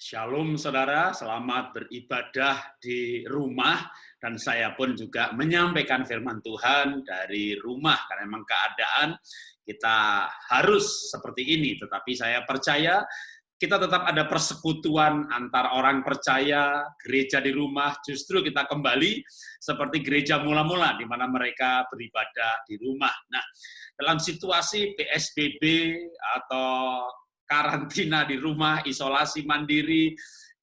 Shalom saudara, selamat beribadah di rumah dan saya pun juga menyampaikan firman Tuhan dari rumah karena memang keadaan kita harus seperti ini, tetapi saya percaya kita tetap ada persekutuan antar orang percaya, gereja di rumah, justru kita kembali seperti gereja mula-mula di mana mereka beribadah di rumah. Nah, dalam situasi PSBB atau karantina di rumah, isolasi mandiri,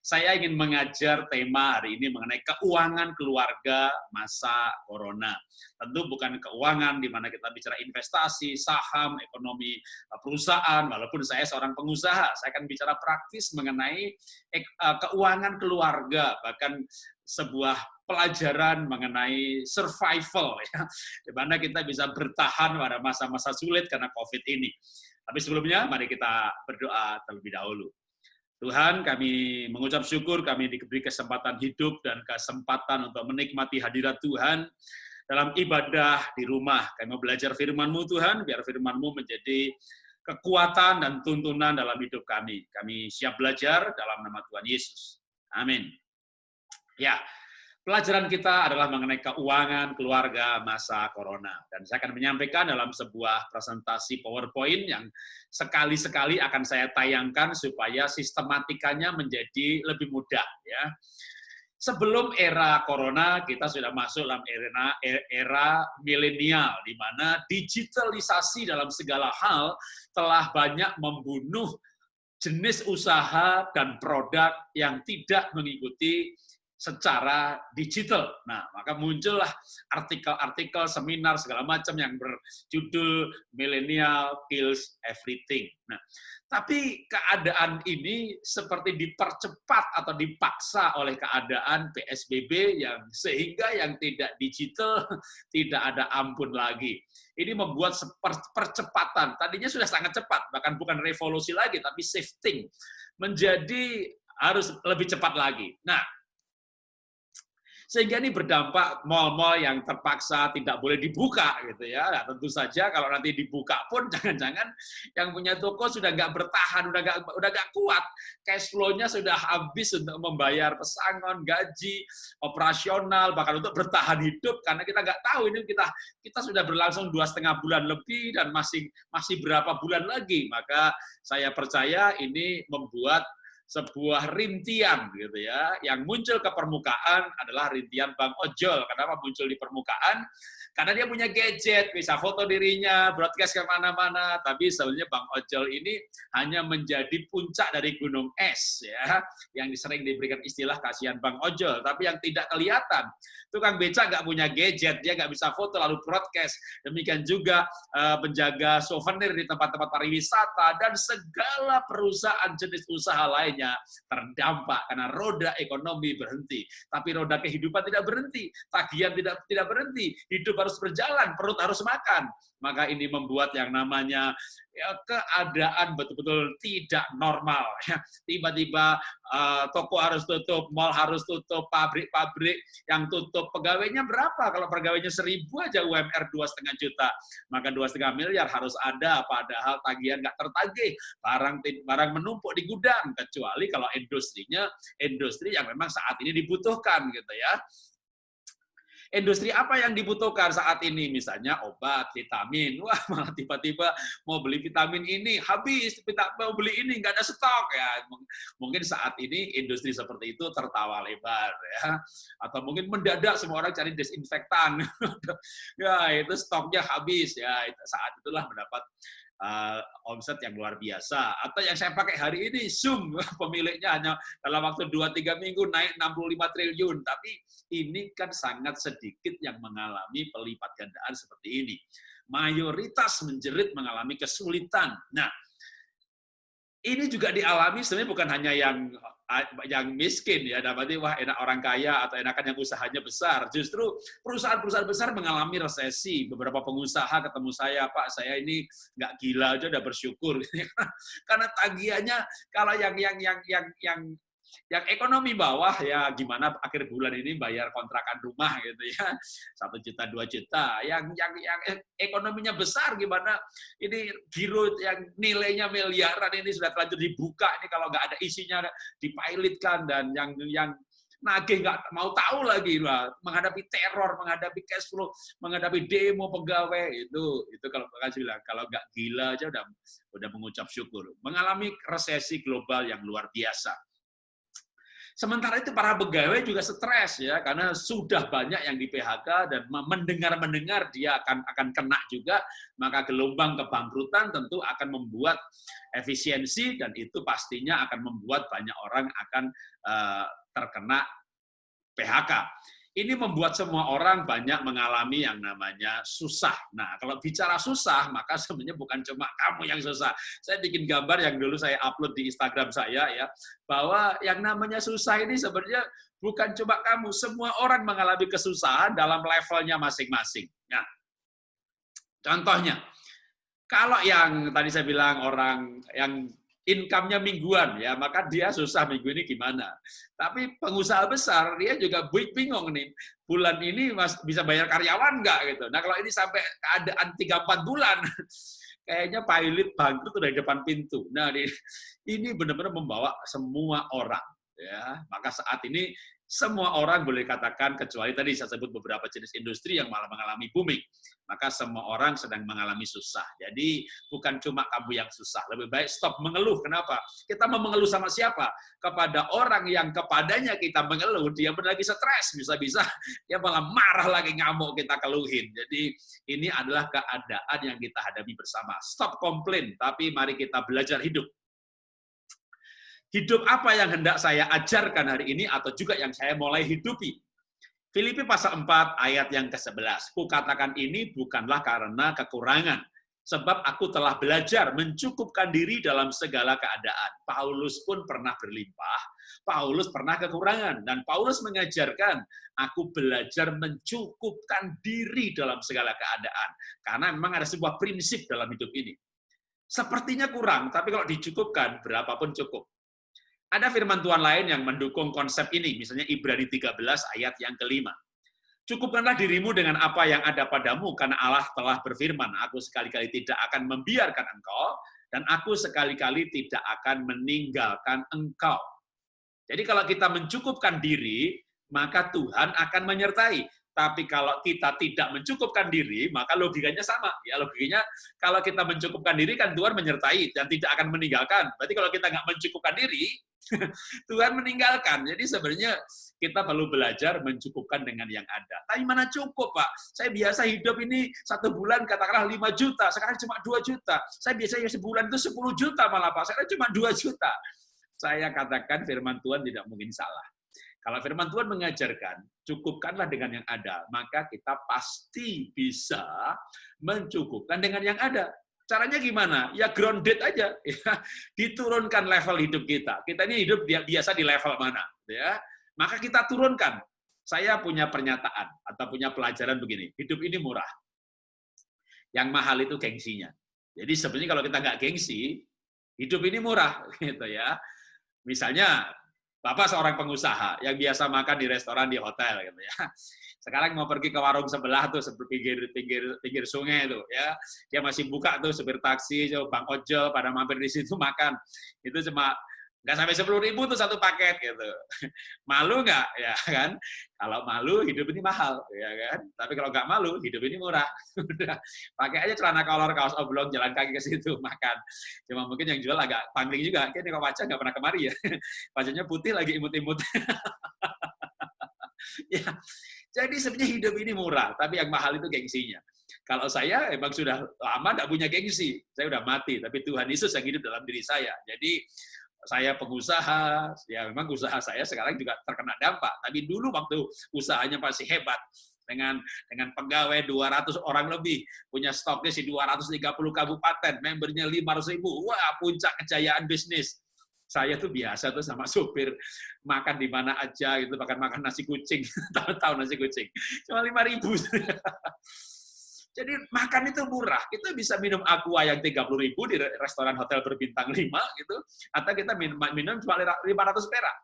saya ingin mengajar tema hari ini mengenai keuangan keluarga masa corona. Tentu bukan keuangan di mana kita bicara investasi, saham, ekonomi perusahaan, walaupun saya seorang pengusaha, saya akan bicara praktis mengenai keuangan keluarga, bahkan sebuah pelajaran mengenai survival, ya, di mana kita bisa bertahan pada masa-masa sulit karena COVID ini. Tapi sebelumnya, mari kita berdoa terlebih dahulu. Tuhan, kami mengucap syukur kami diberi kesempatan hidup dan kesempatan untuk menikmati hadirat Tuhan dalam ibadah di rumah. Kami mau belajar firman-Mu Tuhan, biar firman-Mu menjadi kekuatan dan tuntunan dalam hidup kami. Kami siap belajar dalam nama Tuhan Yesus. Amin. Ya, pelajaran kita adalah mengenai keuangan keluarga masa corona. Dan saya akan menyampaikan dalam sebuah presentasi PowerPoint yang sekali-sekali akan saya tayangkan supaya sistematikanya menjadi lebih mudah. Ya. Sebelum era corona, kita sudah masuk dalam era milenial, di mana digitalisasi dalam segala hal telah banyak membunuh jenis usaha dan produk yang tidak mengikuti secara digital. Nah, maka muncullah artikel-artikel, seminar, segala macam yang berjudul Millennial Kills Everything. Nah, tapi keadaan ini seperti dipercepat atau dipaksa oleh keadaan PSBB yang sehingga yang tidak digital tidak ada ampun lagi. Ini membuat percepatan, tadinya sudah sangat cepat, bahkan bukan revolusi lagi, tapi shifting, menjadi harus lebih cepat lagi. Nah, sehingga ini berdampak mal-mal yang terpaksa tidak boleh dibuka gitu ya. Nah, tentu saja kalau nanti dibuka pun jangan-jangan yang punya toko sudah nggak bertahan, udah nggak kuat, cash flow-nya sudah habis untuk membayar pesangon, gaji, operasional, bahkan untuk bertahan hidup karena kita nggak tahu ini kita sudah berlangsung 2,5 bulan lebih dan masih berapa bulan lagi. Maka saya percaya ini membuat sebuah rintian gitu ya, yang muncul ke permukaan adalah rintian Bang Ojol. Kenapa muncul di permukaan? Karena dia punya gadget, bisa foto dirinya, broadcast kemana-mana, tapi sebenarnya Bang Ojol ini hanya menjadi puncak dari gunung es, ya, yang sering diberikan istilah kasihan Bang Ojol, tapi yang tidak kelihatan. Tukang beca nggak punya gadget, dia nggak bisa foto lalu broadcast. Demikian juga penjaga souvenir di tempat-tempat pariwisata, dan segala perusahaan jenis usaha lainnya terdampak karena roda ekonomi berhenti. Tapi roda kehidupan tidak berhenti, tagihan tidak berhenti, hidup harus berjalan, perut harus makan. Maka ini membuat yang namanya keadaan betul-betul tidak normal. Tiba-tiba toko harus tutup, mall harus tutup, pabrik-pabrik yang tutup. Pegawainya berapa? Kalau pegawainya 1.000 aja UMR 2,5 juta, maka 2,5 miliar harus ada, padahal tagihan nggak tertagih, barang menumpuk di gudang, kecuali kalau industrinya industri yang memang saat ini dibutuhkan gitu ya. Industri apa yang dibutuhkan saat ini? Misalnya obat, vitamin. Wah, malah tiba-tiba mau beli vitamin ini, habis. Mau beli ini, nggak ada stok. Ya, mungkin saat ini industri seperti itu tertawa lebar. Ya. Atau mungkin mendadak semua orang cari desinfektan. Ya, itu stoknya habis. Ya, saat itulah mendapat omset yang luar biasa. Atau yang saya pakai hari ini, Zoom, pemiliknya hanya dalam waktu 2-3 minggu naik 65 triliun. Tapi ini kan sangat sedikit yang mengalami pelipat gandaan seperti ini. Mayoritas menjerit mengalami kesulitan. Nah, ini juga dialami sebenarnya bukan hanya yang miskin ya, berarti wah enak orang kaya atau enakan yang usahanya besar. Justru perusahaan-perusahaan besar mengalami resesi. Beberapa pengusaha ketemu saya, Pak, saya ini nggak gila aja udah bersyukur. Karena tagihannya kalau yang Yang ekonomi bawah ya gimana akhir bulan ini bayar kontrakan rumah gitu ya, 1 juta 2 juta. Yang ekonominya besar gimana ini giro yang nilainya miliaran ini sudah terlanjur dibuka ini kalau nggak ada isinya dipilotkan dan yang nagih nggak mau tahu lagi lah, menghadapi teror, menghadapi cash flow, menghadapi demo pegawai itu kalau kasih bilang kalau nggak gila aja udah mengucap syukur. Mengalami resesi global yang luar biasa. Sementara itu para pegawai juga stres ya karena sudah banyak yang di PHK dan mendengar dia akan kena juga, maka gelombang kebangkrutan tentu akan membuat efisiensi dan itu pastinya akan membuat banyak orang akan terkena PHK. Ini membuat semua orang banyak mengalami yang namanya susah. Nah, kalau bicara susah, maka sebenarnya bukan cuma kamu yang susah. Saya bikin gambar yang dulu saya upload di Instagram saya, ya, bahwa yang namanya susah ini sebenarnya bukan cuma kamu. Semua orang mengalami kesusahan dalam levelnya masing-masing. Nah, contohnya, kalau yang tadi saya bilang orang yang income-nya mingguan, ya maka dia susah minggu ini gimana. Tapi pengusaha besar, dia juga bingung nih, bulan ini bisa bayar karyawan nggak? Gitu. Nah kalau ini sampai keadaan 3-4 bulan, kayaknya pilot bangkrut udah di depan pintu. Nah ini benar-benar membawa semua orang. Ya, maka saat ini semua orang boleh katakan, kecuali tadi saya sebut beberapa jenis industri yang malah mengalami booming. Maka semua orang sedang mengalami susah. Jadi bukan cuma kamu yang susah. Lebih baik stop mengeluh. Kenapa? Kita mau mengeluh sama siapa? Kepada orang yang kepadanya kita mengeluh, dia pun lagi stres. Bisa-bisa dia malah marah lagi, ngamuk kita keluhin. Jadi ini adalah keadaan yang kita hadapi bersama. Stop komplain, tapi mari kita belajar hidup. Hidup apa yang hendak saya ajarkan hari ini atau juga yang saya mulai hidupi? Filipi pasal 4 ayat yang ke-11. Kukatakan ini bukanlah karena kekurangan, sebab aku telah belajar mencukupkan diri dalam segala keadaan. Paulus pun pernah berlimpah, Paulus pernah kekurangan, dan Paulus mengajarkan, aku belajar mencukupkan diri dalam segala keadaan. Karena memang ada sebuah prinsip dalam hidup ini. Sepertinya kurang, tapi kalau dicukupkan, berapapun cukup. Ada firman Tuhan lain yang mendukung konsep ini, misalnya Ibrani 13 ayat yang ke-5. Cukupkanlah dirimu dengan apa yang ada padamu, karena Allah telah berfirman, aku sekali-kali tidak akan membiarkan engkau, dan aku sekali-kali tidak akan meninggalkan engkau. Jadi kalau kita mencukupkan diri, maka Tuhan akan menyertai. Tapi kalau kita tidak mencukupkan diri, maka logikanya sama. Ya logikanya kalau kita mencukupkan diri kan Tuhan menyertai dan tidak akan meninggalkan. Berarti kalau kita nggak mencukupkan diri, Tuhan meninggalkan. Jadi sebenarnya kita perlu belajar mencukupkan dengan yang ada. Tapi mana cukup, Pak? Saya biasa hidup ini 1 bulan katakanlah 5 juta, sekarang cuma 2 juta. Saya biasanya sebulan itu 10 juta malah, Pak. Sekarang cuma 2 juta. Saya katakan firman Tuhan tidak mungkin salah. Kalau firman Tuhan mengajarkan, cukupkanlah dengan yang ada, maka kita pasti bisa mencukupkan dengan yang ada. Caranya gimana? Ya grounded aja. Ya. Diturunkan level hidup kita. Kita ini hidup biasa di level mana? Ya. Maka kita turunkan. Saya punya pernyataan atau punya pelajaran begini, hidup ini murah. Yang mahal itu gengsinya. Jadi sebenarnya kalau kita nggak gengsi, hidup ini murah. Gitu ya. Misalnya, Bapak seorang pengusaha yang biasa makan di restoran, di hotel, gitu ya. Sekarang mau pergi ke warung sebelah tuh, pinggir sungai tuh, ya. Dia masih buka tuh, supir taksi, bang ojol, pada mampir di situ makan. Itu cuma nggak sampai 10.000 tuh satu paket gitu. Malu nggak? Ya kan? Kalau malu, hidup ini mahal, ya kan? Tapi kalau nggak malu, hidup ini murah. Udah, pakai aja celana kolor, kaos oblong, jalan kaki ke situ makan. Cuma mungkin yang jual agak pangling juga. Kayaknya kok wajah nggak pernah kemari ya. Wajahnya putih lagi imut-imut. Ya, jadi sebenarnya hidup ini murah, tapi yang mahal itu gengsinya. Kalau saya emang sudah lama nggak punya gengsi, saya udah mati, tapi Tuhan Yesus yang hidup dalam diri saya. Jadi saya pengusaha, ya memang usaha saya sekarang juga terkena dampak. Tapi dulu waktu usahanya masih hebat, dengan pegawai 200 orang lebih, punya stoknya di 230 kabupaten, membernya 500.000, wah puncak kejayaan bisnis. Saya tuh biasa tuh sama supir, makan di mana aja, gitu, makan nasi kucing, tahu nasi kucing, cuma 5.000. Jadi makan itu murah. Kita bisa minum aqua yang 30.000 di restoran hotel berbintang 5 gitu, atau kita minum cuma 500 perak.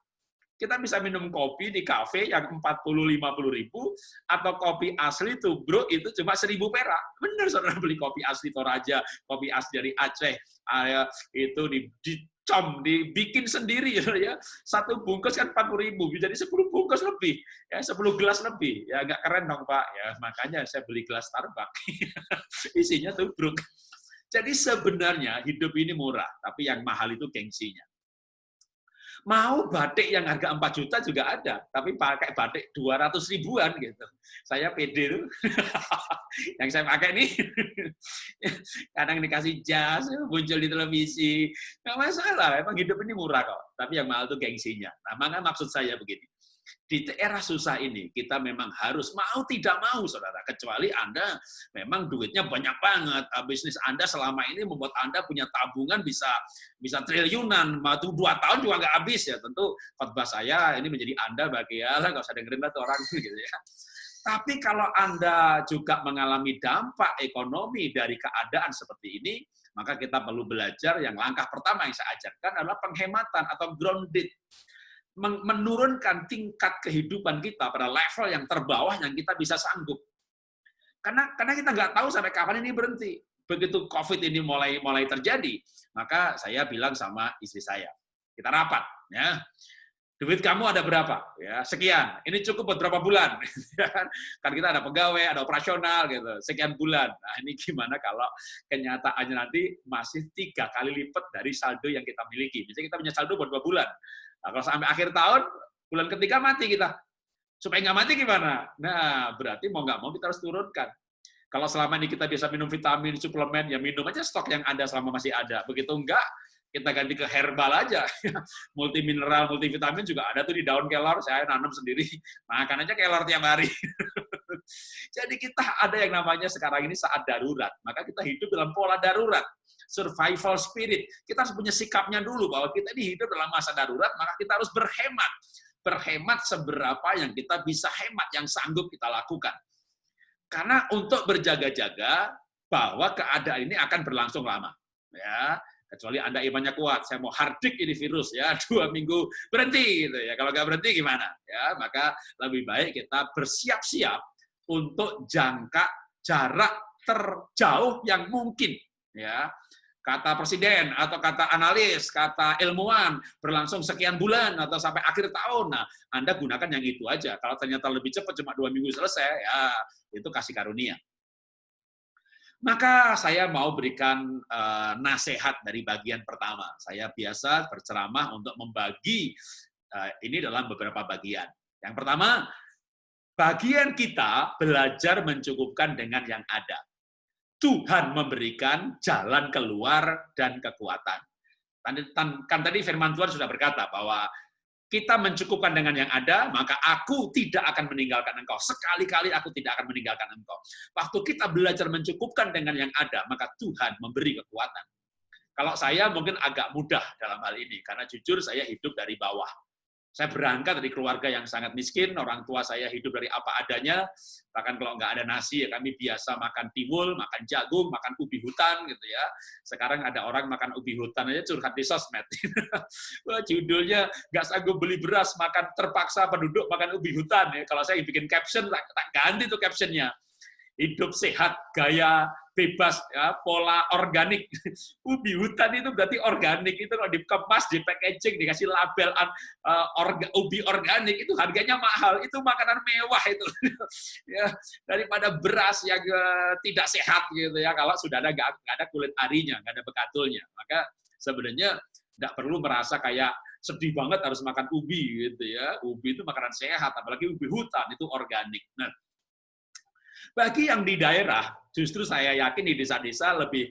Kita bisa minum kopi di kafe yang 40-50 ribu, atau kopi asli tubruk itu cuma 1.000 perak. Bener, saudara, beli kopi asli Toraja, kopi asli dari Aceh, itu dibikin sendiri ya. Satu bungkus kan 40.000, jadi 10 bungkus lebih, ya 10 gelas lebih. Ya nggak keren dong, Pak. Ya makanya saya beli gelas Starbucks. Isinya tubruk. Jadi sebenarnya hidup ini murah, tapi yang mahal itu gengsinya. Mau batik yang harga 4 juta juga ada, tapi pakai batik 200 ribuan gitu. Saya pede tuh. Yang saya pakai nih, kadang dikasih jas, muncul di televisi. Nggak masalah, emang hidup ini murah kok. Tapi yang mahal tuh gengsinya. Nah, makanya maksud saya begini. Di era susah ini, kita memang harus mau tidak mau, saudara. Kecuali Anda memang duitnya banyak banget. Bisnis Anda selama ini membuat Anda punya tabungan bisa triliunan. 2 tahun juga nggak habis ya. Tentu khotbah saya ini menjadi Anda bagi ya, nggak usah dengerin lah tuh orang gitu ya. Tapi kalau Anda juga mengalami dampak ekonomi dari keadaan seperti ini, maka kita perlu belajar yang langkah pertama yang saya ajarkan adalah penghematan atau grounded. Menurunkan tingkat kehidupan kita pada level yang terbawah yang kita bisa sanggup. Karena kita nggak tahu sampai kapan ini berhenti. Begitu COVID ini mulai terjadi, maka saya bilang sama istri saya, kita rapat, ya. Duit kamu ada berapa? Ya, sekian. Ini cukup buat berapa bulan? Kan kita ada pegawai, ada operasional gitu. Sekian bulan. Nah, ini gimana kalau kenyataannya nanti masih 3 kali lipat dari saldo yang kita miliki. Misalnya kita punya saldo buat 2 bulan. Nah, kalau sampai akhir tahun, bulan ketiga mati kita. Supaya nggak mati gimana? Nah, berarti mau nggak mau kita harus turunkan. Kalau selama ini kita bisa minum vitamin, suplemen, ya minum aja stok yang ada selama masih ada. Begitu enggak, kita ganti ke herbal aja. Multimineral, multivitamin juga ada tuh di daun kelor, saya nanam sendiri. Makan aja kelor tiap hari. Jadi kita ada yang namanya sekarang ini saat darurat. Maka kita hidup dalam pola darurat. Survival spirit. Kita harus punya sikapnya dulu bahwa kita ini hidup dalam masa darurat, maka kita harus berhemat. Berhemat seberapa yang kita bisa hemat, yang sanggup kita lakukan. Karena untuk berjaga-jaga bahwa keadaan ini akan berlangsung lama. Ya, kecuali Anda imannya kuat, saya mau hardik ini virus ya, 2 minggu berhenti gitu ya. Kalau nggak berhenti gimana? Ya, maka lebih baik kita bersiap-siap untuk jangka jarak terjauh yang mungkin ya. Kata presiden atau kata analis, kata ilmuwan berlangsung sekian bulan atau sampai akhir tahun. Nah, Anda gunakan yang itu aja. Kalau ternyata lebih cepat cuma 2 minggu selesai, ya itu kasih karunia. Maka saya mau berikan nasihat dari bagian pertama. Saya biasa berceramah untuk membagi ini dalam beberapa bagian. Yang pertama, bagian kita belajar mencukupkan dengan yang ada. Tuhan memberikan jalan keluar dan kekuatan. Kan tadi firman Tuhan sudah berkata bahwa kita mencukupkan dengan yang ada, maka aku tidak akan meninggalkan engkau. Sekali-kali aku tidak akan meninggalkan engkau. Waktu kita belajar mencukupkan dengan yang ada, maka Tuhan memberi kekuatan. Kalau saya mungkin agak mudah dalam hal ini, karena jujur saya hidup dari bawah. Saya berangkat dari keluarga yang sangat miskin, orang tua saya hidup dari apa adanya, bahkan kalau nggak ada nasi, ya kami biasa makan tiwul, makan jagung, makan ubi hutan, gitu ya. Sekarang ada orang makan ubi hutan aja curhat di sosmed. Wah, judulnya nggak sanggup beli beras, makan terpaksa penduduk makan ubi hutan. Ya. Kalau saya bikin caption, tak ganti tuh captionnya. Hidup sehat, gaya bebas, ya, pola organik. Ubi hutan itu berarti organik, itu kalau dikemas, di packaging, dikasih label ubi organik, itu harganya mahal, itu makanan mewah itu. Ya, daripada beras yang tidak sehat gitu ya, kalau sudah nggak ada kulit arinya, nggak ada bekatulnya. Maka sebenarnya nggak perlu merasa kayak sedih banget harus makan ubi gitu ya. Ubi itu makanan sehat, apalagi ubi hutan itu organik. Nah, bagi yang di daerah, justru saya yakin di desa-desa lebih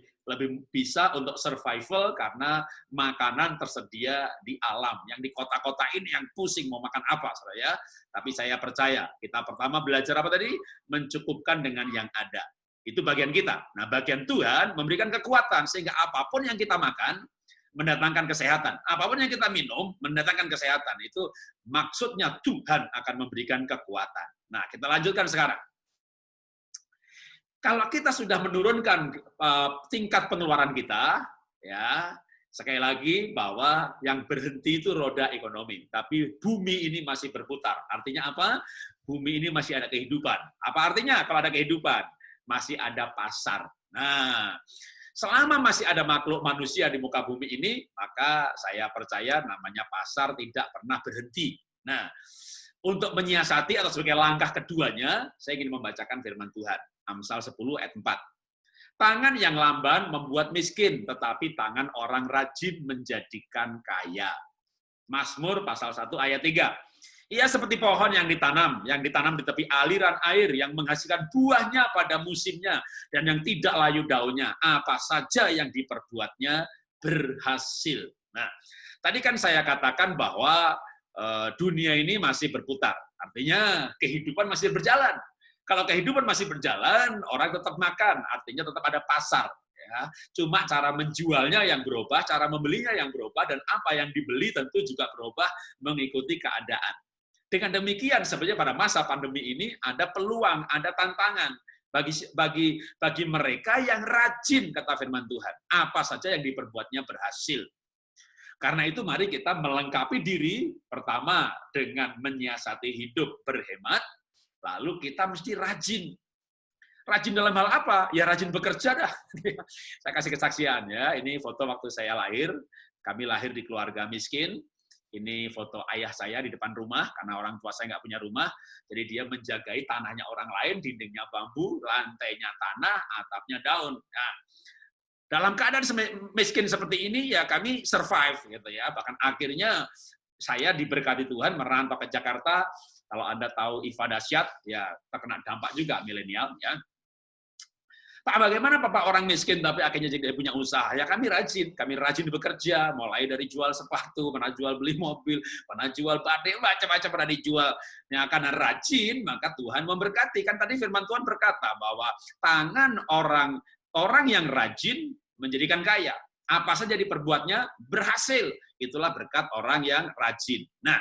bisa untuk survival karena makanan tersedia di alam. Yang di kota-kota ini yang pusing mau makan apa, saudara. Tapi saya percaya, kita pertama belajar apa tadi? Mencukupkan dengan yang ada. Itu bagian kita. Nah, bagian Tuhan memberikan kekuatan, sehingga apapun yang kita makan, mendatangkan kesehatan. Apapun yang kita minum, mendatangkan kesehatan. Itu maksudnya Tuhan akan memberikan kekuatan. Nah, kita lanjutkan sekarang. Kalau kita sudah menurunkan tingkat pengeluaran kita, ya, Sekali lagi bahwa yang berhenti itu roda ekonomi, tapi bumi ini masih berputar. Artinya apa? Bumi ini masih ada kehidupan. Apa artinya kalau ada kehidupan? Masih ada pasar. Nah, selama masih ada makhluk manusia di muka bumi ini, maka saya percaya namanya pasar tidak pernah berhenti. Nah, untuk menyiasati atau sebagai langkah keduanya, saya ingin membacakan firman Tuhan. Amsal 10 ayat 4. Tangan yang lamban membuat miskin, tetapi tangan orang rajin menjadikan kaya. Mazmur pasal 1 ayat 3. Ia seperti pohon yang ditanam di tepi aliran air, yang menghasilkan buahnya pada musimnya, dan yang tidak layu daunnya. Apa saja yang diperbuatnya berhasil. Nah, tadi kan saya katakan bahwa dunia ini masih berputar. Artinya kehidupan masih berjalan. Kalau kehidupan masih berjalan, orang tetap makan, artinya tetap ada pasar. Ya. Cuma cara menjualnya yang berubah, cara membelinya yang berubah, dan apa yang dibeli tentu juga berubah mengikuti keadaan. Dengan demikian, sebenarnya pada masa pandemi ini ada peluang, ada tantangan bagi mereka yang rajin, kata firman Tuhan. Apa saja yang diperbuatnya berhasil. Karena itu mari kita melengkapi diri, pertama dengan menyiasati hidup berhemat, lalu kita mesti rajin. Rajin dalam hal apa? Ya rajin bekerja dah. Saya kasih kesaksian ya. Ini foto waktu saya lahir. Kami lahir di keluarga miskin. Ini foto ayah saya di depan rumah, karena orang tua saya nggak punya rumah. Jadi dia menjagai tanahnya orang lain, dindingnya bambu, lantainya tanah, atapnya daun. Nah, dalam keadaan miskin seperti ini, ya kami survive. Gitu ya. Bahkan akhirnya saya diberkati Tuhan merantau ke Jakarta. Kalau Anda tahu Iva Dasyat, ya terkena dampak juga milenial. Ya. Pak, bagaimana Bapak orang miskin tapi akhirnya jadi punya usaha? Ya kami rajin bekerja, mulai dari jual sepatu, pernah jual beli mobil, pernah jual batik, macam-macam pernah dijual. Ya, karena rajin, maka Tuhan memberkati. Kan tadi firman Tuhan berkata bahwa tangan orang yang rajin menjadikan kaya. Apa saja diperbuatnya berhasil. Itulah berkat orang yang rajin. Nah,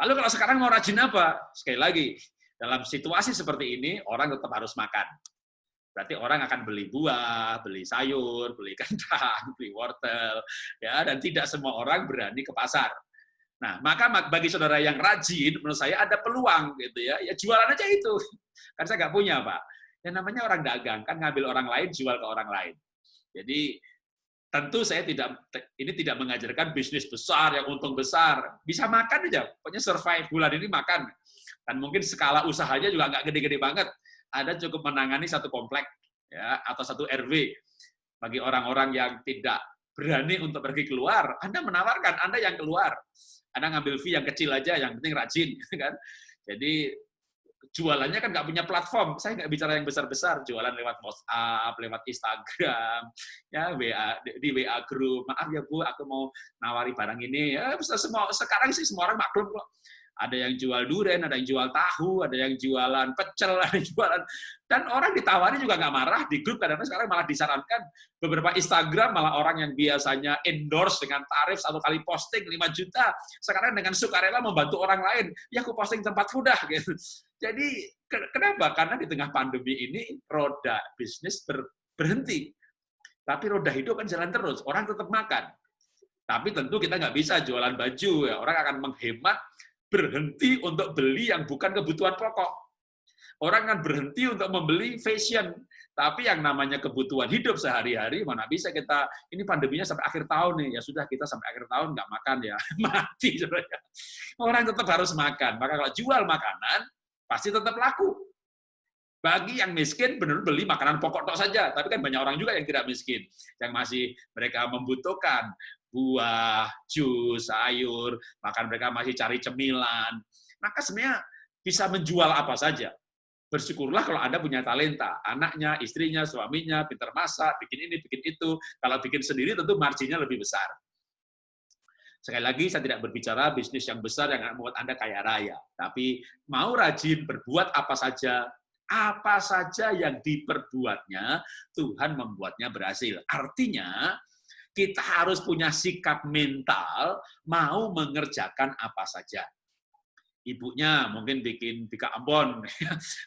lalu kalau sekarang mau rajin apa? Sekali lagi, dalam situasi seperti ini, orang tetap harus makan. Berarti orang akan beli buah, beli sayur, beli kentang, beli wortel, ya, dan tidak semua orang berani ke pasar. Nah, maka bagi saudara yang rajin, menurut saya ada peluang, gitu ya. Ya jualan aja itu. Kan saya nggak punya, Pak. Yang namanya orang dagang, kan ngambil orang lain, jual ke orang lain. Jadi tentu saya tidak mengajarkan bisnis besar yang untung besar, bisa makan aja, pokoknya survive bulan ini makan, dan mungkin skala usahanya juga nggak gede-gede banget, ada cukup menangani satu komplek ya atau satu RW. Bagi orang-orang yang tidak berani untuk pergi keluar, Anda menawarkan, Anda yang keluar, Anda ngambil fee yang kecil aja, yang penting rajin, kan? Jadi jualannya kan nggak punya platform. Saya nggak bicara yang besar-besar, jualan lewat WhatsApp, lewat Instagram, ya di WA group. Maaf ya Bu, aku mau nawari barang ini. Ya sekarang sih semua orang maklum kok. Ada yang jual durian, ada yang jual tahu, ada yang jualan pecel, ada yang jualan, dan orang ditawari juga nggak marah di grup. Kadang-kadang sekarang malah disarankan beberapa Instagram, malah orang yang biasanya endorse dengan tarif satu kali posting 5 juta, sekarang dengan sukarela membantu orang lain. Ya aku posting tempatku dah gitu. Jadi kenapa? Karena di tengah pandemi ini roda bisnis berhenti. Tapi roda hidup kan jalan terus, orang tetap makan. Tapi tentu kita nggak bisa jualan baju, ya. Orang akan menghemat, berhenti untuk beli yang bukan kebutuhan pokok. Orang akan berhenti untuk membeli fashion. Tapi yang namanya kebutuhan hidup sehari-hari, mana bisa kita, ini pandeminya sampai akhir tahun nih, ya sudah kita sampai akhir tahun nggak makan ya, mati sebenarnya. Orang tetap harus makan. Maka kalau jual makanan, pasti tetap laku. Bagi yang miskin, benar beli makanan pokok tok saja. Tapi kan banyak orang juga yang tidak miskin, yang masih mereka membutuhkan buah, jus, sayur, bahkan mereka masih cari cemilan. Maka sebenarnya bisa menjual apa saja. Bersyukurlah kalau Anda punya talenta. Anaknya, istrinya, suaminya, pintar masak, bikin ini, bikin itu. Kalau bikin sendiri tentu marginnya lebih besar. Sekali lagi, saya tidak berbicara bisnis yang besar yang akan membuat Anda kaya raya. Tapi mau rajin, berbuat apa saja yang diperbuatnya, Tuhan membuatnya berhasil. Artinya, kita harus punya sikap mental mau mengerjakan apa saja. Ibunya mungkin bikin bika ambon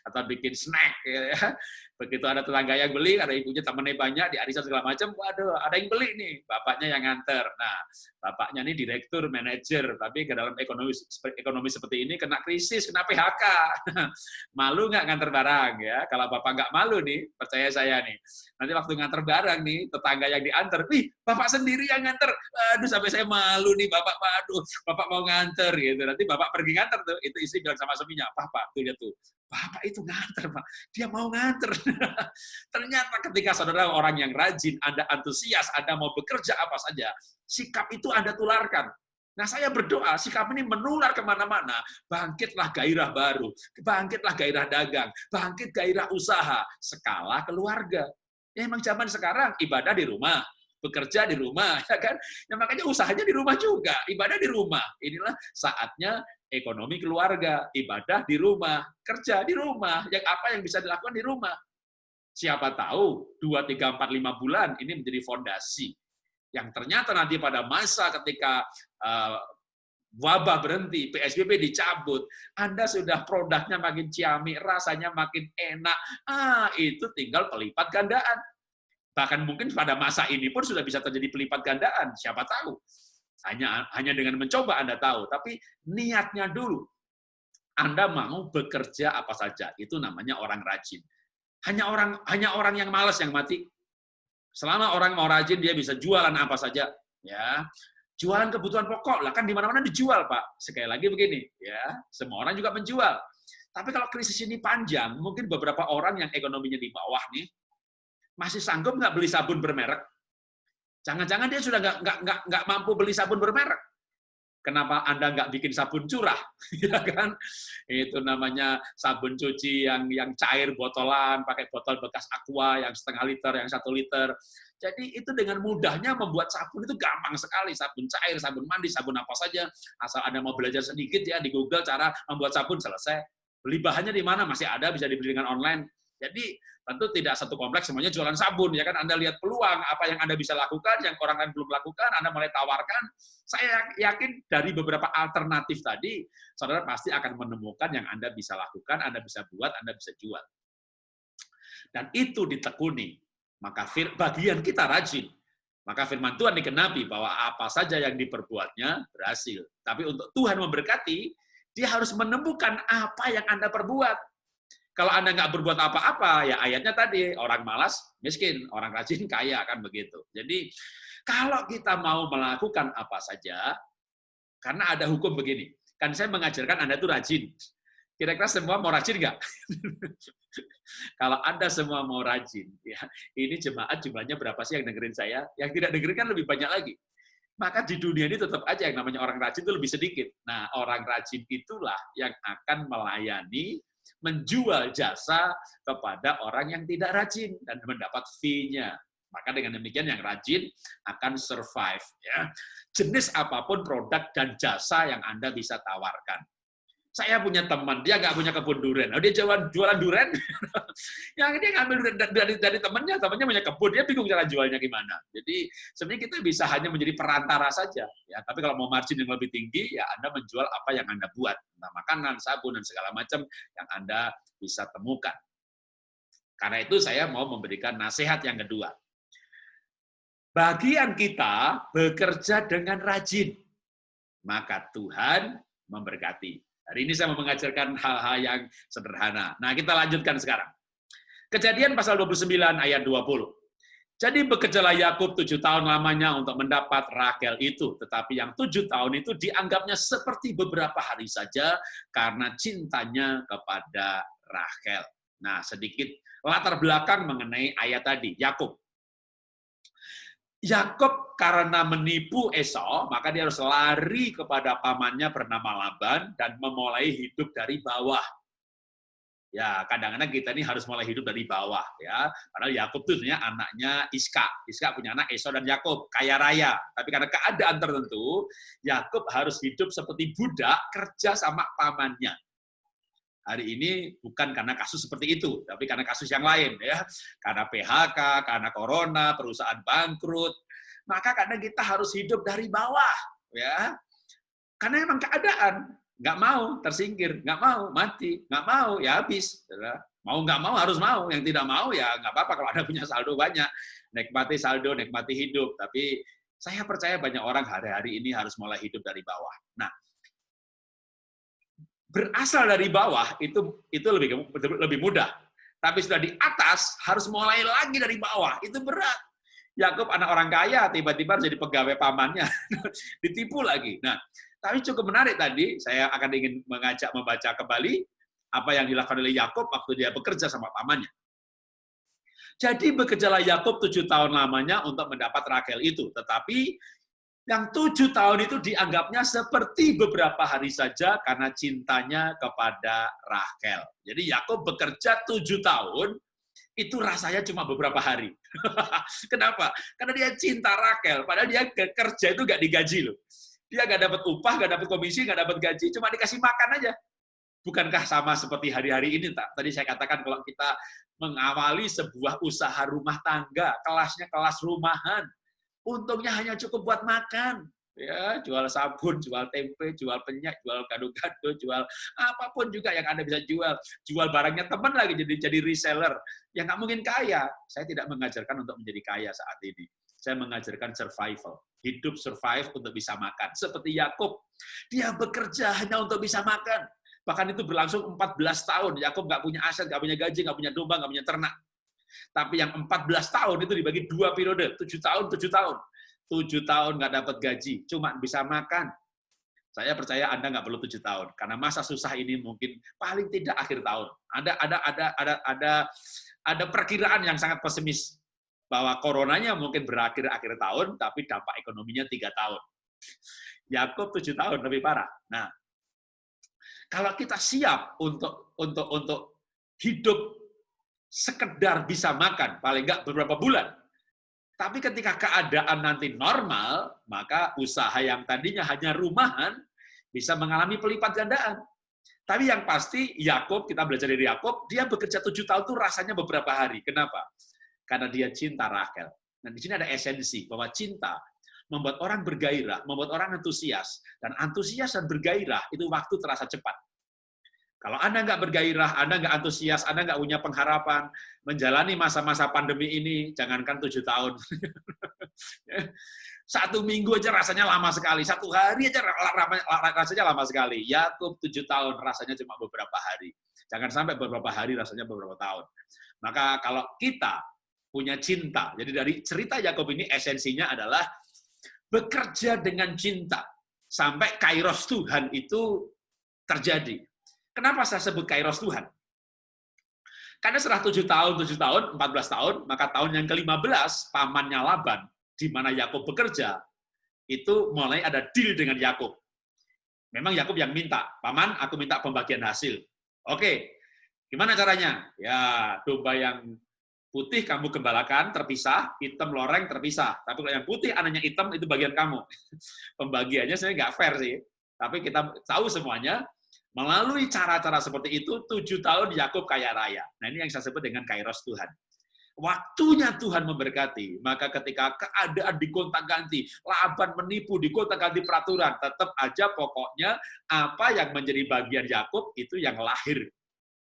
atau bikin snack, ya. Begitu ada tetangga yang beli, ada ibunya temennya banyak, diarisan segala macam, waduh, ada yang beli nih, bapaknya yang nganter. Nah, bapaknya ini direktur, manajer, tapi ke dalam ekonomi seperti ini kena krisis, kena PHK. Malu nggak nganter barang ya? Kalau bapak nggak malu nih, percaya saya nih. Nanti waktu nganter barang nih, tetangga yang diantar, wih, bapak sendiri yang nganter. Aduh, sampai saya malu nih, bapak, aduh, bapak mau nganter gitu. Nanti bapak pergi nganter tuh, itu istri bilang sama suaminya, Pak, tuh lihat tuh, bapak itu nganter, Pak. Dia mau nganter. Ternyata ketika saudara orang yang rajin, Anda antusias, Anda mau bekerja apa saja, sikap itu Anda tularkan. Nah, saya berdoa, sikap ini menular kemana-mana. Bangkitlah gairah baru, bangkitlah gairah dagang, bangkit gairah usaha, skala keluarga. Ya, emang zaman sekarang ibadah di rumah, bekerja di rumah, ya kan? Ya, makanya usahanya di rumah juga, ibadah di rumah. Inilah saatnya ekonomi keluarga, ibadah di rumah, kerja di rumah, yang apa yang bisa dilakukan di rumah. Siapa tahu 2, 3, 4, 5 bulan ini menjadi fondasi yang ternyata nanti pada masa ketika wabah berhenti, PSBB dicabut, Anda sudah produknya makin ciamik, rasanya makin enak, itu tinggal pelipat gandaan. Bahkan mungkin pada masa ini pun sudah bisa terjadi pelipat gandaan, siapa tahu. Hanya dengan mencoba Anda tahu, tapi niatnya dulu. Anda mau bekerja apa saja, itu namanya orang rajin. Hanya orang yang malas yang mati. Selama orang mau rajin, dia bisa jualan apa saja, ya. Jualan kebutuhan pokok lah, kan di mana-mana dijual, Pak. Sekali lagi begini, ya, semua orang juga menjual. Tapi kalau krisis ini panjang, mungkin beberapa orang yang ekonominya di bawah nih masih sanggup nggak beli sabun bermerek. Jangan-jangan dia sudah nggak mampu beli sabun bermerek. Kenapa Anda nggak bikin sabun curah? Ya kan? Itu namanya sabun cuci yang cair botolan, pakai botol bekas Aqua yang setengah liter, yang 1 liter. Jadi itu dengan mudahnya membuat sabun itu gampang sekali. Sabun cair, sabun mandi, sabun apa saja. Asal Anda mau belajar sedikit ya di Google cara membuat sabun, selesai. Beli bahannya di mana? Masih ada, bisa dibeli dengan online. Jadi tentu tidak satu kompleks semuanya jualan sabun, ya kan? Anda lihat peluang apa yang Anda bisa lakukan, yang orang lain belum lakukan, Anda mulai tawarkan. Saya yakin dari beberapa alternatif tadi, saudara pasti akan menemukan yang Anda bisa lakukan, Anda bisa buat, Anda bisa jual. Dan itu ditekuni, maka bagian kita rajin. Maka firman Tuhan dikenapi bahwa apa saja yang diperbuatnya berhasil. Tapi untuk Tuhan memberkati, dia harus menemukan apa yang Anda perbuat. Kalau Anda nggak berbuat apa-apa, ya ayatnya tadi, orang malas miskin, orang rajin kaya, kan begitu. Jadi, kalau kita mau melakukan apa saja, karena ada hukum begini, kan saya mengajarkan Anda itu rajin. Kira-kira semua mau rajin nggak? Kalau Anda semua mau rajin, ya ini jemaat jumlahnya berapa sih yang dengerin saya? Yang tidak dengerin kan lebih banyak lagi. Maka di dunia ini tetap aja yang namanya orang rajin itu lebih sedikit. Nah, orang rajin itulah yang akan melayani, menjual jasa kepada orang yang tidak rajin dan mendapat fee-nya. Maka dengan demikian yang rajin akan survive. Ya. Jenis apapun produk dan jasa yang Anda bisa tawarkan. Saya punya teman, dia nggak punya kebun durian. Dia jualan durian, yang dia ngambil dari temannya punya kebun, dia bingung cara jualnya gimana. Jadi sebenarnya kita bisa hanya menjadi perantara saja. Ya, tapi kalau mau margin yang lebih tinggi, ya Anda menjual apa yang Anda buat. Nah, makanan, sabun, dan segala macam yang Anda bisa temukan. Karena itu saya mau memberikan nasihat yang kedua. Bagian kita bekerja dengan rajin, maka Tuhan memberkati. Hari ini saya mau mengajarkan hal-hal yang sederhana. Nah, kita lanjutkan sekarang. Kejadian pasal 29 ayat 20. Jadi bekerjalah Yakub 7 tahun lamanya untuk mendapat Rakel itu. Tetapi yang 7 tahun itu dianggapnya seperti beberapa hari saja karena cintanya kepada Rakel. Nah, sedikit latar belakang mengenai ayat tadi, Yakub. Yakub karena menipu Esau, maka dia harus lari kepada pamannya bernama Laban dan memulai hidup dari bawah. Ya, kadang-kadang kita ini harus mulai hidup dari bawah, ya. Padahal Yakub itu sebenarnya anaknya Iska. Iska punya anak Esau dan Yakub, kaya raya. Tapi karena keadaan tertentu, Yakub harus hidup seperti budak, kerja sama pamannya. Hari ini bukan karena kasus seperti itu, tapi karena kasus yang lain, ya. Karena PHK, karena corona, perusahaan bangkrut, maka kadang kita harus hidup dari bawah, ya. Karena emang keadaan, nggak mau tersingkir, nggak mau mati, nggak mau ya habis. Mau nggak mau harus mau, yang tidak mau ya nggak apa-apa kalau Anda punya saldo banyak. Nikmati saldo, nikmati hidup. Tapi saya percaya banyak orang hari-hari ini harus mulai hidup dari bawah. Nah, berasal dari bawah itu lebih mudah. Tapi sudah di atas harus mulai lagi dari bawah, itu berat. Yakub anak orang kaya, tiba-tiba jadi pegawai pamannya, ditipu lagi. Nah, tapi cukup menarik tadi, saya akan ingin mengajak membaca kembali apa yang dilakukan oleh Yakub waktu dia bekerja sama pamannya. Jadi bekerjalah Yakub 7 tahun lamanya untuk mendapat Rachel itu, tetapi yang 7 tahun itu dianggapnya seperti beberapa hari saja karena cintanya kepada Rachel. Jadi Yakub bekerja 7 tahun, itu rasanya cuma beberapa hari. Kenapa? Karena dia cinta Rachel, padahal dia kerja itu nggak digaji loh. Dia nggak dapat upah, nggak dapat komisi, nggak dapat gaji, cuma dikasih makan aja. Bukankah sama seperti hari-hari ini, tak? Tadi saya katakan kalau kita mengawali sebuah usaha rumah tangga, kelasnya kelas rumahan, untungnya hanya cukup buat makan. Ya, jual sabun, jual tempe, jual penyak, jual gado-gado, jual apapun juga yang Anda bisa jual. Jual barangnya teman lagi, jadi reseller. Yang nggak mungkin kaya. Saya tidak mengajarkan untuk menjadi kaya saat ini. Saya mengajarkan survival. Hidup survive untuk bisa makan. Seperti Yakub, dia bekerja hanya untuk bisa makan. Bahkan itu berlangsung 14 tahun. Yakub nggak punya aset, nggak punya gaji, nggak punya domba, nggak punya ternak. Tapi yang 14 tahun itu dibagi 2 periode, 7 tahun, 7 tahun. 7 tahun nggak dapat gaji, cuma bisa makan. Saya percaya Anda nggak perlu 7 tahun, karena masa susah ini mungkin paling tidak akhir tahun. Ada perkiraan yang sangat pesimis bahwa coronanya mungkin berakhir akhir tahun, tapi dampak ekonominya 3 tahun. Yakub 7 tahun lebih parah. Nah, kalau kita siap untuk hidup sekedar bisa makan, paling nggak beberapa bulan. Tapi ketika keadaan nanti normal, maka usaha yang tadinya hanya rumahan bisa mengalami pelipat gandaan. Tapi yang pasti, Yakub, kita belajar dari Yakub, dia bekerja 7 tahun itu rasanya beberapa hari. Kenapa? Karena dia cinta Rachel. Nah, di sini ada esensi bahwa cinta membuat orang bergairah, membuat orang antusias. Dan antusias dan bergairah itu waktu terasa cepat. Kalau Anda nggak bergairah, Anda nggak antusias, Anda nggak punya pengharapan, menjalani masa-masa pandemi ini, jangankan 7 tahun. 1 minggu aja rasanya lama sekali, 1 hari aja rasanya lama sekali. Yakub 7 tahun rasanya cuma beberapa hari. Jangan sampai beberapa hari rasanya beberapa tahun. Maka kalau kita punya cinta, jadi dari cerita Yakub ini esensinya adalah bekerja dengan cinta. Sampai kairos Tuhan itu terjadi. Kenapa saya sebut kairos Tuhan? Karena setelah 7 tahun, 14 tahun, maka tahun yang ke-15, pamannya Laban, di mana Yakub bekerja, itu mulai ada deal dengan Yakub. Memang Yakub yang minta, paman, aku minta pembagian hasil. Oke, gimana caranya? Ya, domba yang putih kamu gembalakan, terpisah, hitam loreng terpisah. Tapi kalau yang putih, anaknya hitam, itu bagian kamu. Pembagiannya sebenarnya nggak fair sih. Tapi kita tahu semuanya, melalui cara-cara seperti itu, 7 tahun Yakub kaya raya. Nah, ini yang saya sebut dengan kairos Tuhan. Waktunya Tuhan memberkati, maka ketika keadaan digonta-ganti, Laban menipu, digonta-ganti peraturan, tetap aja pokoknya apa yang menjadi bagian Yakub itu yang lahir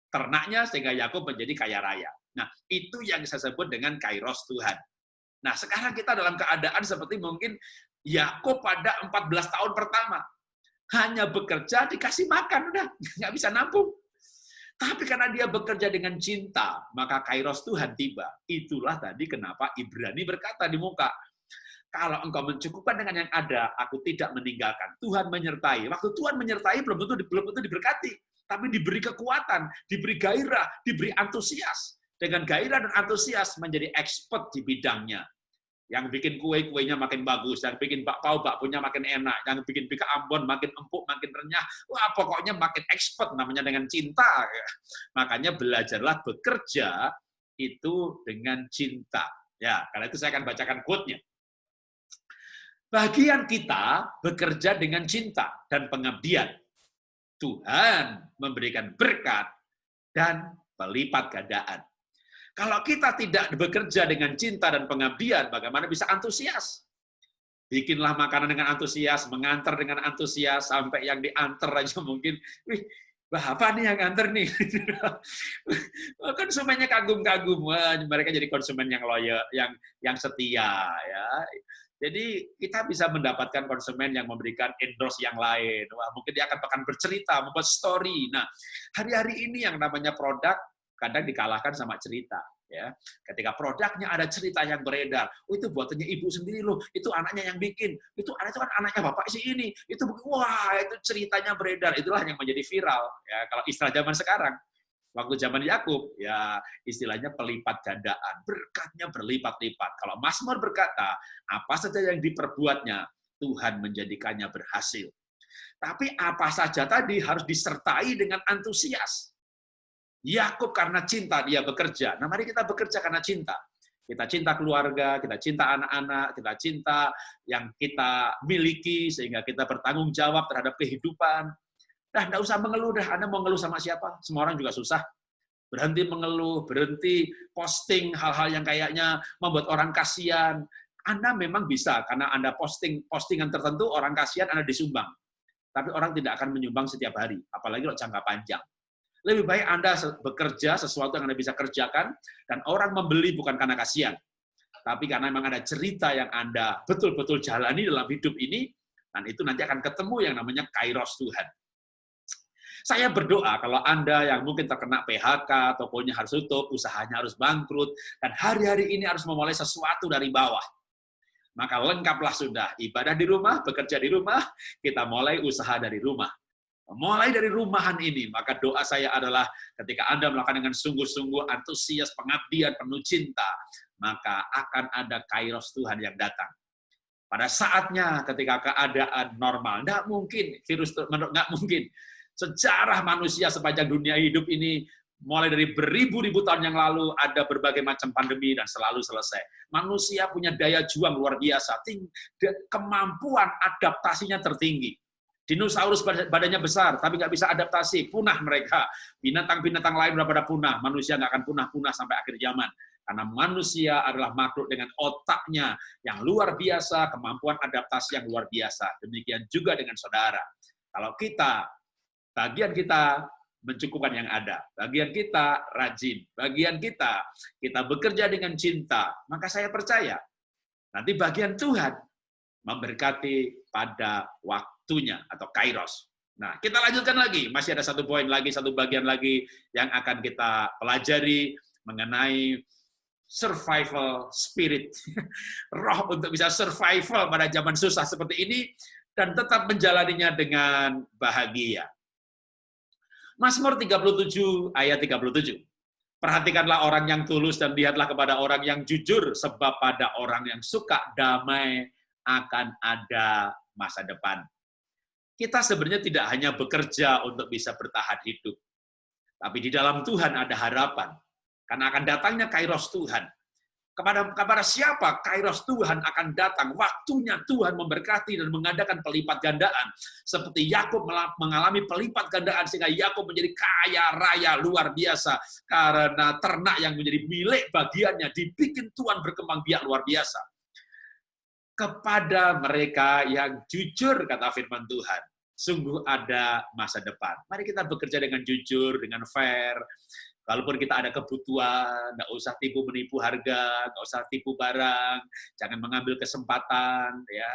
ternaknya sehingga Yakub menjadi kaya raya. Nah, itu yang saya sebut dengan kairos Tuhan. Nah, sekarang kita dalam keadaan seperti mungkin Yakub pada 14 tahun pertama. Hanya bekerja, dikasih makan, udah nggak bisa nampung. Tapi karena dia bekerja dengan cinta, maka kairos Tuhan tiba. Itulah tadi kenapa Ibrani berkata di muka, kalau engkau mencukupkan dengan yang ada, aku tidak meninggalkan. Tuhan menyertai. Waktu Tuhan menyertai, belum tentu diberkati. Tapi diberi kekuatan, diberi gairah, diberi antusias. Dengan gairah dan antusias menjadi expert di bidangnya. Yang bikin kue-kuenya makin bagus, yang bikin bakpunya makin enak, yang bikin bika Ambon makin empuk, makin renyah. Wah, pokoknya makin expert namanya dengan cinta. Makanya belajarlah bekerja itu dengan cinta. Ya, karena itu saya akan bacakan quote-nya. Bagian kita bekerja dengan cinta dan pengabdian. Tuhan memberikan berkat dan pelipat gandaan. Kalau kita tidak bekerja dengan cinta dan pengabdian, bagaimana bisa antusias? Bikinlah makanan dengan antusias, mengantar dengan antusias, sampai yang diantar aja mungkin, wih, Wah, apa nih yang nganter nih? Konsumennya kagum-kagum, wah, mereka jadi konsumen yang loyal, yang setia, ya. Jadi kita bisa mendapatkan konsumen yang memberikan endorse yang lain. Wah, mungkin dia akan bercerita, membuat story. Nah, hari-hari ini yang namanya produk kadang dikalahkan sama cerita. Ya, ketika produknya ada cerita yang beredar, oh itu buatannya ibu sendiri loh, itu anaknya yang bikin, itu kan anaknya bapak si ini, itu wah itu ceritanya beredar, itulah yang menjadi viral. Ya, kalau istilah zaman sekarang, waktu zaman Yakub, ya istilahnya pelipat gandaan, berkatnya berlipat-lipat. Kalau Mazmur berkata, apa saja yang diperbuatnya, Tuhan menjadikannya berhasil. Tapi apa saja tadi harus disertai dengan antusias. Yakub karena cinta dia bekerja. Nah, mari kita bekerja karena cinta. Kita cinta keluarga, kita cinta anak-anak, kita cinta yang kita miliki, sehingga kita bertanggung jawab terhadap kehidupan. Nah, enggak usah mengeluh dah. Anda mau ngeluh sama siapa? Semua orang juga susah. Berhenti mengeluh, berhenti posting hal-hal yang kayaknya membuat orang kasihan. Anda memang bisa, karena Anda postingan tertentu, orang kasihan Anda disumbang. Tapi orang tidak akan menyumbang setiap hari, apalagi kalau jangka panjang. Lebih baik Anda bekerja sesuatu yang Anda bisa kerjakan, dan orang membeli bukan karena kasihan, tapi karena memang ada cerita yang Anda betul-betul jalani dalam hidup ini, dan itu nanti akan ketemu yang namanya kairos Tuhan. Saya berdoa kalau Anda yang mungkin terkena PHK, tokonya harus tutup, usahanya harus bangkrut, dan hari-hari ini harus memulai sesuatu dari bawah. Maka lengkaplah sudah, ibadah di rumah, bekerja di rumah, kita mulai usaha dari rumah. Mulai dari rumahan ini, maka doa saya adalah ketika Anda melakukan dengan sungguh-sungguh, antusias, pengabdian, penuh cinta, maka akan ada kairos Tuhan yang datang. Pada saatnya ketika keadaan normal, nggak mungkin, nggak mungkin. Sejarah manusia sepanjang dunia hidup ini, mulai dari beribu-ribu tahun yang lalu, ada berbagai macam pandemi dan selalu selesai. Manusia punya daya juang luar biasa, kemampuan adaptasinya tertinggi. Dinosaurus badannya besar, tapi nggak bisa adaptasi, punah mereka. Binatang-binatang lain sudah pada punah, manusia nggak akan punah-punah sampai akhir zaman. Karena manusia adalah makhluk dengan otaknya yang luar biasa, kemampuan adaptasi yang luar biasa. Demikian juga dengan saudara. Kalau bagian kita mencukupkan yang ada, bagian kita rajin, bagian kita bekerja dengan cinta, maka saya percaya, nanti bagian Tuhan memberkati pada waktunya atau kairos. Nah, kita lanjutkan lagi. Masih ada satu poin lagi, satu bagian lagi yang akan kita pelajari mengenai survival spirit. Roh untuk bisa survival pada zaman susah seperti ini dan tetap menjalaninya dengan bahagia. Mazmur 37 ayat 37. Perhatikanlah orang yang tulus dan lihatlah kepada orang yang jujur, sebab pada orang yang suka damai akan ada masa depan. Kita sebenarnya tidak hanya bekerja untuk bisa bertahan hidup, tapi di dalam Tuhan ada harapan, karena akan datangnya kairos Tuhan. Kepada siapa kairos Tuhan akan datang? Waktunya Tuhan memberkati dan mengadakan pelipat gandaan. Seperti Yakub mengalami pelipat gandaan, sehingga Yakub menjadi kaya raya luar biasa. Karena ternak yang menjadi milik bagiannya dibikin Tuhan berkembang biak luar biasa. Kepada mereka yang jujur, kata firman Tuhan, sungguh ada masa depan. Mari kita bekerja dengan jujur, dengan fair. Kalaupun kita ada kebutuhan, nggak usah tipu menipu harga, nggak usah tipu barang, jangan mengambil kesempatan, ya.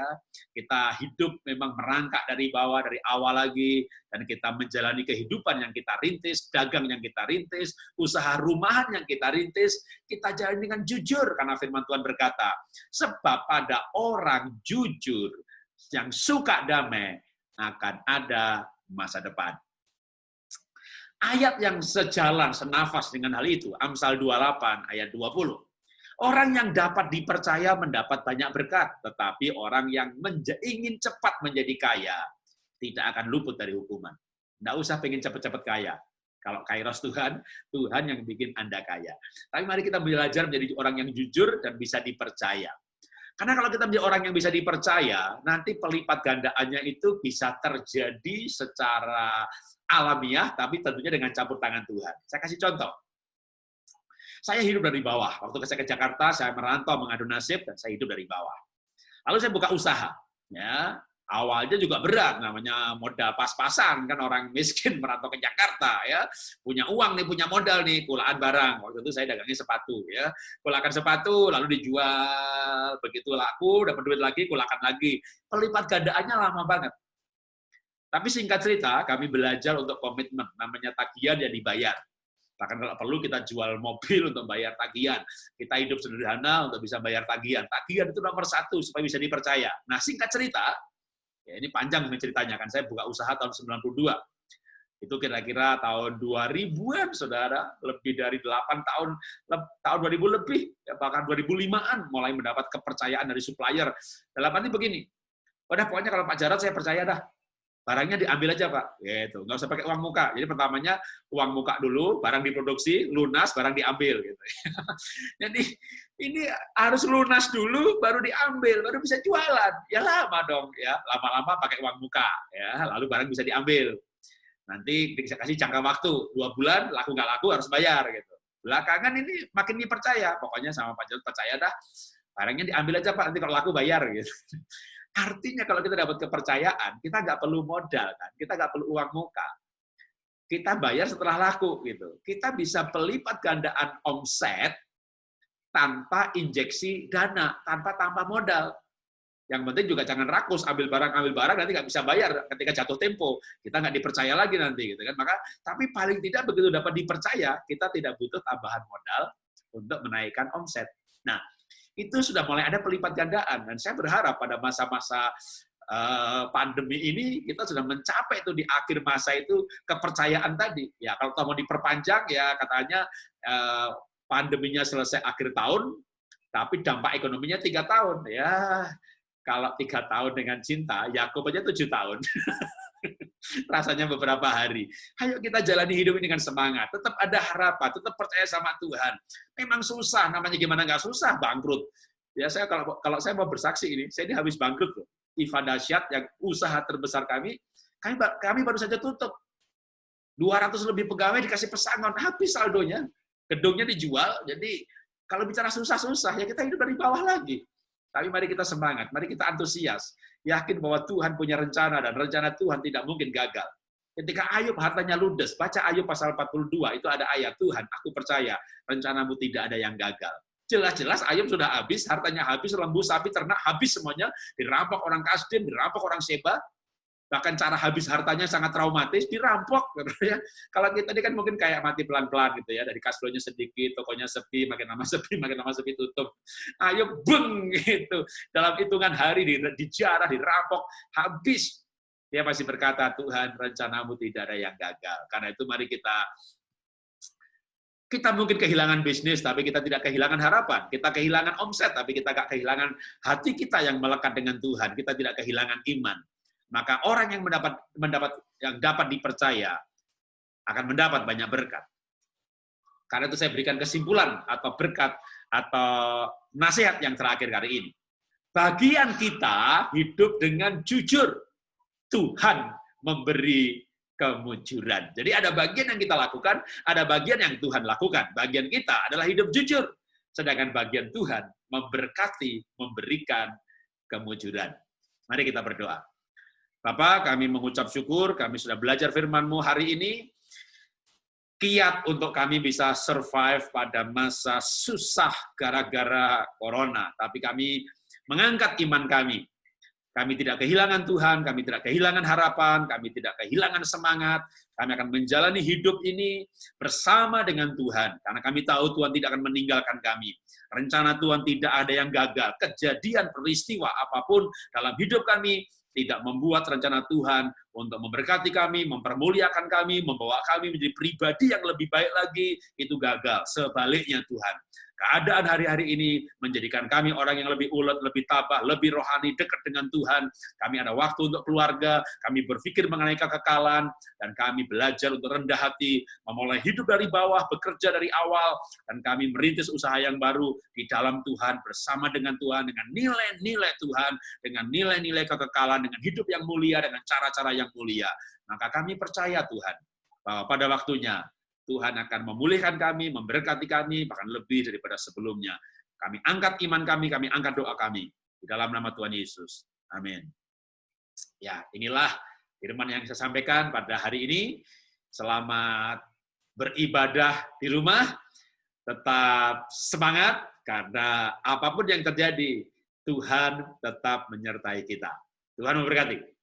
Kita hidup memang merangkak dari bawah, dari awal lagi, dan kita menjalani kehidupan yang kita rintis, dagang yang kita rintis, usaha rumahan yang kita rintis, kita jalani dengan jujur, karena firman Tuhan berkata, sebab pada orang jujur yang suka damai akan ada masa depan. Ayat yang sejalan, senafas dengan hal itu, Amsal 28 ayat 20. Orang yang dapat dipercaya mendapat banyak berkat, tetapi orang yang ingin cepat menjadi kaya tidak akan luput dari hukuman. Nggak usah pengen cepat-cepat kaya. Kalau kairos Tuhan, Tuhan yang bikin Anda kaya. Tapi mari kita belajar menjadi orang yang jujur dan bisa dipercaya. Karena kalau kita menjadi orang yang bisa dipercaya, nanti pelipat gandaannya itu bisa terjadi secara alamiah, tapi tentunya dengan campur tangan Tuhan. Saya kasih contoh. Saya hidup dari bawah. Waktu saya ke Jakarta, saya merantau mengadu nasib, dan saya hidup dari bawah. Lalu saya buka usaha. Ya, Awalnya juga berat, namanya modal pas-pasan, kan orang miskin merantau ke Jakarta, ya. Punya uang nih, punya modal nih, kulaan barang. Waktu itu saya dagangnya sepatu, ya. Kulakan sepatu, lalu dijual, begitu laku, dapat duit lagi, kulakan lagi. Pelipat gandaannya lama banget. Tapi singkat cerita, kami belajar untuk komitmen, namanya tagihan ya dibayar. Bahkan kalau perlu kita jual mobil untuk bayar tagihan. Kita hidup sederhana untuk bisa bayar tagihan. Tagihan itu nomor satu supaya bisa dipercaya. Nah, singkat cerita, ya ini panjang ceritanya kan, saya buka usaha tahun 92. Itu kira-kira tahun 2000-an, saudara, lebih dari 8 tahun, tahun 2000 lebih, ya bahkan 2005-an mulai mendapat kepercayaan dari supplier. Dalam arti begini, udah pokoknya kalau Pak Jarod saya percaya dah, barangnya diambil aja Pak, gitu, nggak usah pakai uang muka. Jadi pertamanya uang muka dulu, barang diproduksi, lunas, barang diambil. Gitu. Jadi ini harus lunas dulu, baru diambil, baru bisa jualan. Ya lama dong, ya lama-lama pakai uang muka, ya lalu barang bisa diambil. Nanti bisa kasih jangka waktu 2 bulan, laku nggak laku harus bayar. Gitu. Belakangan ini makin dipercaya, pokoknya sama Pak Jarod percaya dah, barangnya diambil aja Pak, nanti kalau laku bayar. Gitu. Artinya kalau kita dapat kepercayaan, kita nggak perlu modal, kan? Kita nggak perlu uang muka. Kita bayar setelah laku, gitu. Kita bisa pelipat gandaan omset tanpa injeksi dana, tanpa modal. Yang penting juga jangan rakus, ambil barang, nanti nggak bisa bayar ketika jatuh tempo. Kita nggak dipercaya lagi nanti, gitu kan? Maka, tapi paling tidak begitu dapat dipercaya, kita tidak butuh tambahan modal untuk menaikkan omset. Nah, itu sudah mulai ada pelipat gandaan. Dan saya berharap pada masa-masa pandemi ini kita sudah mencapai itu di akhir masa itu kepercayaan tadi. Ya kalau mau diperpanjang ya katanya pandeminya selesai akhir tahun, tapi dampak ekonominya 3 tahun. Ya kalau 3 tahun dengan cinta, Yakub aja 7 tahun. Rasanya beberapa hari. Ayo kita jalani hidup ini dengan semangat. Tetap ada harapan, tetap percaya sama Tuhan. Memang susah, namanya gimana nggak susah, bangkrut. Ya saya kalau saya mau bersaksi ini, saya ini habis bangkrut loh. Iva Dasyat yang usaha terbesar kami baru saja tutup. 200 lebih pegawai dikasih pesangon, habis saldonya. Gedungnya dijual, jadi kalau bicara susah-susah, ya kita hidup dari bawah lagi. Tapi mari kita semangat, mari kita antusias. Yakin bahwa Tuhan punya rencana, dan rencana Tuhan tidak mungkin gagal. Ketika Ayub hartanya ludes, baca Ayub pasal 42, itu ada ayat, Tuhan, aku percaya, rencanamu tidak ada yang gagal. Jelas-jelas Ayub sudah habis, hartanya habis, lembu, sapi, ternak, habis semuanya, dirampok orang Kasdim, dirampok orang Sheba, bahkan cara habis hartanya sangat traumatis, dirampok. Ya. Kalau kita ini kan mungkin kayak mati pelan-pelan gitu ya, dari cash flow-nya sedikit, tokonya sepi, makin lama sepi tutup. Ayo beng gitu. Dalam hitungan hari dijarah, dirampok, habis. Dia masih berkata, Tuhan, rencanamu tidak ada yang gagal. Karena itu mari kita mungkin kehilangan bisnis, tapi kita tidak kehilangan harapan. Kita kehilangan omset, tapi kita tidak kehilangan hati kita yang melekat dengan Tuhan. Kita tidak kehilangan iman. Maka orang yang yang dapat dipercaya akan mendapat banyak berkat. Karena itu saya berikan kesimpulan atau berkat atau nasihat yang terakhir kali ini. Bagian kita hidup dengan jujur. Tuhan memberi kemujuran. Jadi ada bagian yang kita lakukan, ada bagian yang Tuhan lakukan. Bagian kita adalah hidup jujur. Sedangkan bagian Tuhan memberkati, memberikan kemujuran. Mari kita berdoa. Bapak, kami mengucap syukur, kami sudah belajar firman-Mu hari ini, kiat untuk kami bisa survive pada masa susah gara-gara corona. Tapi kami mengangkat iman kami. Kami tidak kehilangan Tuhan, kami tidak kehilangan harapan, kami tidak kehilangan semangat. Kami akan menjalani hidup ini bersama dengan Tuhan. Karena kami tahu Tuhan tidak akan meninggalkan kami. Rencana Tuhan tidak ada yang gagal. Kejadian, peristiwa apapun dalam hidup kami tidak membuat rencana Tuhan untuk memberkati kami, mempermuliakan kami, membawa kami menjadi pribadi yang lebih baik lagi, itu gagal. Sebaliknya Tuhan, keadaan hari-hari ini menjadikan kami orang yang lebih ulet, lebih tabah, lebih rohani, dekat dengan Tuhan. Kami ada waktu untuk keluarga, kami berpikir mengenai kekekalan, dan kami belajar untuk rendah hati, memulai hidup dari bawah, bekerja dari awal, dan kami merintis usaha yang baru di dalam Tuhan, bersama dengan Tuhan, dengan nilai-nilai Tuhan, dengan nilai-nilai kekekalan, dengan hidup yang mulia, dengan cara-cara yang mulia. Maka kami percaya Tuhan, bahwa pada waktunya, Tuhan akan memulihkan kami, memberkati kami, bahkan lebih daripada sebelumnya. Kami angkat iman kami angkat doa kami. Di dalam nama Tuhan Yesus. Amin. Ya, inilah firman yang saya sampaikan pada hari ini. Selamat beribadah di rumah, tetap semangat, karena apapun yang terjadi, Tuhan tetap menyertai kita. Tuhan memberkati.